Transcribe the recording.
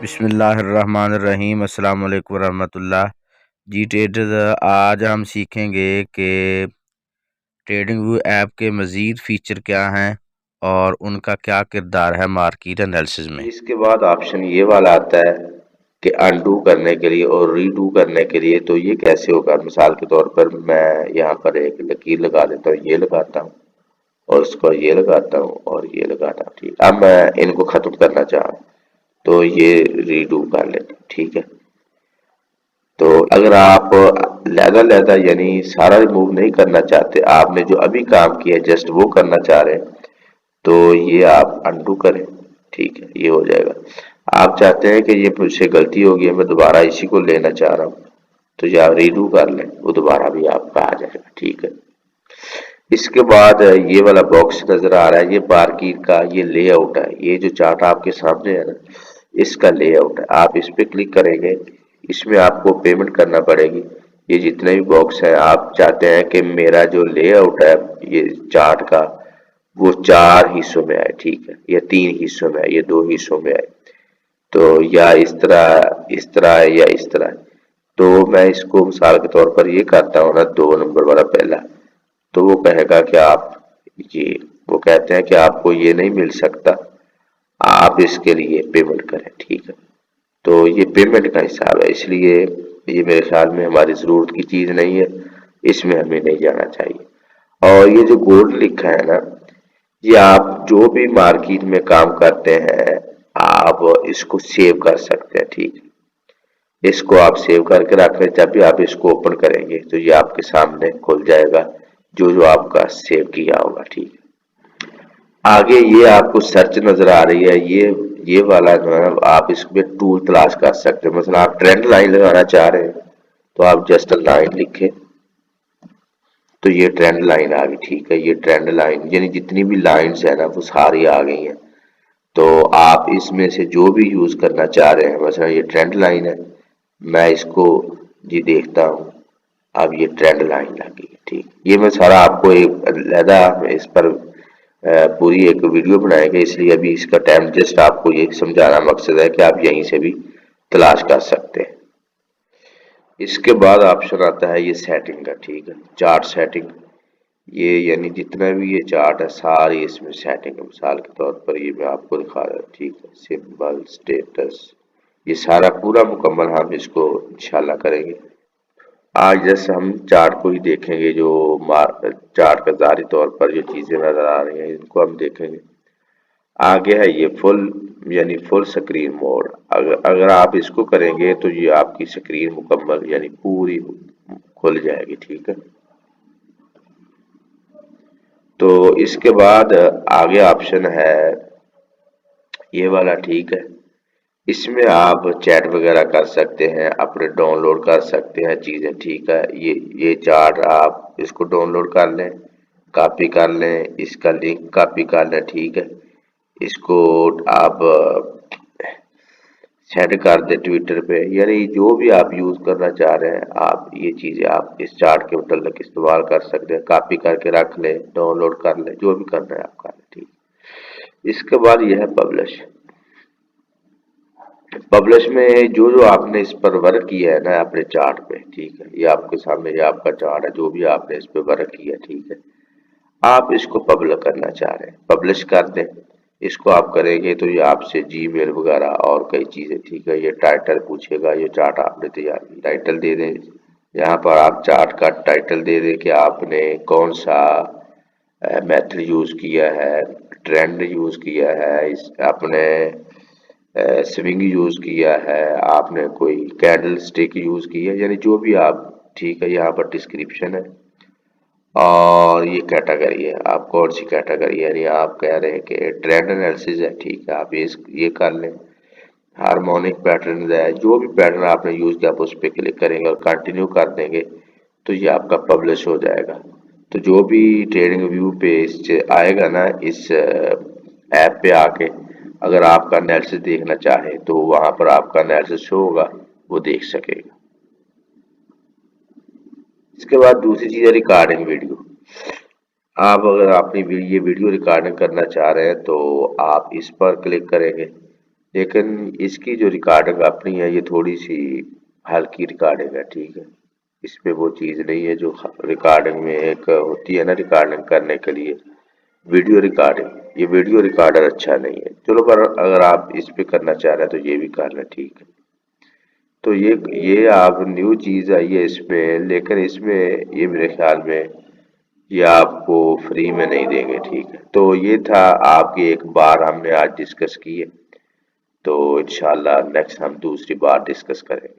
बिस्मिल्लाहिर्रहमानिर्रहीम अस्सलाम वालेकुम वरहमतुल्लाह। जी ट्रेडर्स, आज हम सीखेंगे कि ट्रेडिंग व्यू ऐप के मज़ीद फ़ीचर क्या हैं और उनका क्या किरदार है मार्केट एनालिसिस में। इसके बाद ऑप्शन ये वाला आता है कि अनडू करने के लिए और रीडू करने के लिए। तो ये कैसे होगा? मिसाल के तौर पर मैं यहाँ पर एक लकीर लगा देता हूँ, ये लगाता हूँ और उसको ये लगाता हूँ और ये लगाता हूँ। ठीक, अब मैं इनको ख़त्म करना चाहूँ तो ये रीडू कर लेता हूँ। ठीक है, तो अगर आप लहदा यानी सारा रिमूव नहीं करना चाहते, आपने जो अभी काम किया जस्ट वो करना चाह रहे हैं, तो ये आप अनडू करें। ठीक है, ये हो जाएगा। आप चाहते हैं कि ये मुझसे गलती हो गई है, मैं दोबारा इसी को लेना चाह रहा हूँ, तो या रीडू कर लें, वो दोबारा भी आपका आ जाएगा। ठीक है, इसके बाद ये वाला बॉक्स नजर आ रहा है, ये मार्केट का ये लेआउट है। ये जो चार्ट आपके सामने है ना, इसका लेआउट है। आप इस पे क्लिक करेंगे, इसमें आपको पेमेंट करना पड़ेगी। ये जितने भी बॉक्स हैं, आप चाहते हैं कि मेरा जो लेआउट है ये चार्ट का, वो 4 हिस्सों में आए। ठीक है, या 3 हिस्सों में आए, या 2 हिस्सों में आए, तो या इस तरह है या इस तरह है। तो मैं इसको मिसाल के तौर पर ये करता हूँ ना, 2 नंबर वाला पहला, तो वो कहेगा कि आप ये, वो कहते हैं कि आपको ये नहीं मिल सकता, आप इसके लिए पेमेंट करें। ठीक है, तो ये पेमेंट का हिसाब है, इसलिए ये मेरे ख्याल में हमारी ज़रूरत की चीज़ नहीं है, इसमें हमें नहीं जाना चाहिए। और ये जो गोल्ड लिखा है ना, ये आप जो भी मार्केट में काम करते हैं, आप इसको सेव कर सकते हैं। ठीक है, इसको आप सेव करके रख लें, जब भी आप इसको ओपन करेंगे तो ये आपके सामने खुल जाएगा, जो जो आपका सेव किया होगा। ठीक है, आगे ये आपको सर्च नजर आ रही है, ये वाला जो है आप इसमें टूल तलाश कर सकते हैं। मतलब आप ट्रेंड लाइन लगाना चाह रहे हैं, तो आप जस्ट लाइन लिखें, तो ये ट्रेंड लाइन आ गई। ठीक है, ये ट्रेंड लाइन यानी जितनी भी लाइंस है ना, वो सारी आ गई हैं। तो आप इसमें से जो भी यूज करना चाह रहे हैं, मतलब ये ट्रेंड लाइन है, मैं इसको जी देखता हूँ, अब ये ट्रेंड लाइन लग गई। ठीक, ये मैं सारा आपको एक अलहदा इस पर पूरी एक वीडियो बनाएंगे, इसलिए अभी इसका टाइम जस्ट आपको ये समझाना मकसद है कि आप यहीं से भी तलाश कर सकते हैं। इसके बाद ऑप्शन आता है ये सेटिंग का। ठीक है, चार्ट सेटिंग, ये यानी जितना भी ये चार्ट है सारी इसमें सेटिंग है। मिसाल के तौर पर ये मैं आपको दिखा रहा हूँ। ठीक है, सिंबल, स्टेटस, ये सारा पूरा मुकम्मल हम इसको इंशाल्लाह करेंगे। आज जैसे हम चार्ट को ही देखेंगे, जो चार्ट का ज़ाहिरी तौर पर जो चीज़ें नज़र आ रही हैं इनको हम देखेंगे। आगे है ये फुल यानी फुल स्क्रीन मोड। अगर आप इसको करेंगे तो ये आपकी स्क्रीन मुकम्मल यानी पूरी खुल जाएगी। ठीक है, तो इसके बाद आगे ऑप्शन है ये वाला। ठीक है, इसमें आप चैट वगैरह कर सकते हैं, अपने डाउनलोड कर सकते हैं चीज़ें। ठीक है, ये चार्ट आप इसको डाउनलोड कर लें, कॉपी कर लें, इसका लिंक कॉपी कर लें। ठीक है, इसको आप सेंड कर दें ट्विटर पे, यानी जो भी आप यूज़ करना चाह रहे हैं, आप ये चीज़ें आप इस चार्ट के मतलब इस्तेमाल कर सकते हैं। कॉपी करके रख लें, डाउनलोड कर लें, जो भी करना है आप कर लें। ठीक, इसके बाद यह है पब्लिश। पब्लिश में जो जो आपने इस पर वर्क किया है ना अपने चार्ट पे, ठीक है, ये आपके सामने ये आपका चार्ट है, जो भी आपने इस पे वर्क किया। ठीक है, आप इसको पब्लिश करना चाह रहे हैं, पब्लिश कर दें। इसको आप करेंगे तो ये आपसे जीमेल वगैरह और कई चीज़ें। ठीक है, ये टाइटल पूछेगा, ये चार्ट आपने तैयार किया, टाइटल दे दें। यहाँ पर आप चार्ट का टाइटल दे दें कि आपने कौन सा मेथड यूज़ किया है, ट्रेंड यूज़ किया है, इस आपने स्विंग यूज़ किया है, आपने कोई कैंडल स्टिक यूज़ की है, यानी जो भी आप। ठीक है, यहाँ पर डिस्क्रिप्शन है और ये कैटेगरी है, आप कौन सी कैटेगरी यानी आप कह रहे हैं कि ट्रेंड एनालिसिस है। ठीक है, आप ये कर लें। हार्मोनिक पैटर्न है, जो भी पैटर्न आपने यूज़ किया आप उस पर क्लिक करेंगे और कंटिन्यू कर देंगे, तो ये आपका पब्लिश हो जाएगा। तो जो भी ट्रेडिंग व्यू पे आएगा ना, इस ऐप पे आके अगर आपका एनालिसिस देखना चाहे तो वहां पर आपका एनालिसिस शो होगा, वो देख सकेगा। इसके बाद दूसरी चीज़ है रिकॉर्डिंग वीडियो। आप अगर अपनी ये वीडियो रिकॉर्डिंग करना चाह रहे हैं तो आप इस पर क्लिक करेंगे, लेकिन इसकी जो रिकॉर्डिंग अपनी है ये थोड़ी सी हल्की रिकॉर्डिंग है, ठीक है। इसमें वो चीज़ नहीं है जो रिकॉर्डिंग में एक होती है ना, रिकॉर्डिंग करने के लिए वीडियो रिकॉर्डिंग, ये वीडियो रिकॉर्डर अच्छा नहीं है। चलो पर अगर आप इस पे करना चाह रहे हैं तो ये भी कर लें, ठीक है। तो ये आप न्यू चीज़ आई है इसमें, लेकिन इसमें ये मेरे ख्याल में ये आपको फ्री में नहीं देंगे, ठीक है। तो ये था आपकी एक बार हमने आज डिस्कस की है, तो इंशाल्लाह नेक्स्ट हम दूसरी बार डिस्कस करेंगे।